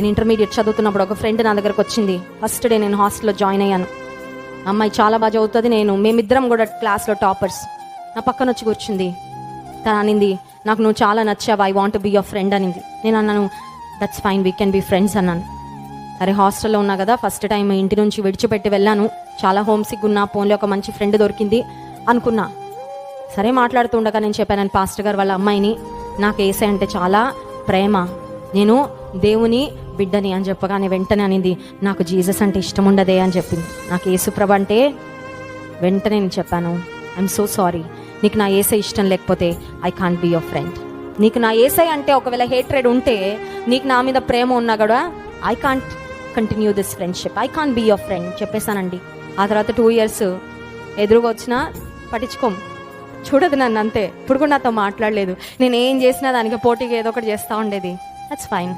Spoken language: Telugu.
నేను ఇంటర్మీడియట్ చదువుతున్నప్పుడు ఒక ఫ్రెండ్ నా దగ్గరకు వచ్చింది. ఫస్ట్ డే నేను హాస్టల్లో జాయిన్ అయ్యాను. అమ్మాయి చాలా బాగా చదువుతుంది, మేమిద్దరం కూడా క్లాస్లో టాపర్స్. నా పక్కన వచ్చి కూర్చుంది. తను అనింది, నాకు నువ్వు చాలా నచ్చావు, I want be your friend అనింది. నేను అన్నాను, that's fine, we can be friends అన్నాను. సరే, హాస్టల్లో ఉన్నా కదా, ఫస్ట్ టైం ఇంటి నుంచి విడిచిపెట్టి వెళ్ళాను, చాలా హోమ్ సిక్ ఉన్నా, ఫోన్లో ఒక మంచి ఫ్రెండ్ దొరికింది అనుకున్నా. సరే, మాట్లాడుతుండగా నేను చెప్పాను, పాస్టర్ గారు వాళ్ళ అమ్మాయిని, నాకు యేసే అంటే చాలా ప్రేమ, నేను దేవుని బిడ్డని అని చెప్పగానే వెంటనే అనింది, నాకు జీసస్ అంటే ఇష్టం ఉండదే అని చెప్పింది. నాకు యేసుప్రభు అంటే వెంటనే నేను చెప్పాను, ఐఎమ్ సో సారీ, నీకు నా యేసే ఇష్టం లేకపోతే I can't be your friend. నీకు నా యేసే అంటే ఒకవేళ హేట్రెడ్ ఉంటే, నీకు నా మీద ప్రేమ ఉన్నా కూడా I can't continue this friendship, I can't be your friend చెప్పేశానండి. ఆ తర్వాత 2 years ఎదురుగా వచ్చినా పట్టించుకోం, చూడదు నన్ను అంతే. ఇప్పుడు కూడా నాతో మాట్లాడలేదు. నేను ఏం చేసినా దానికి పోటీగా ఏదో ఒకటి చేస్తూ ఉండేది. That's fine.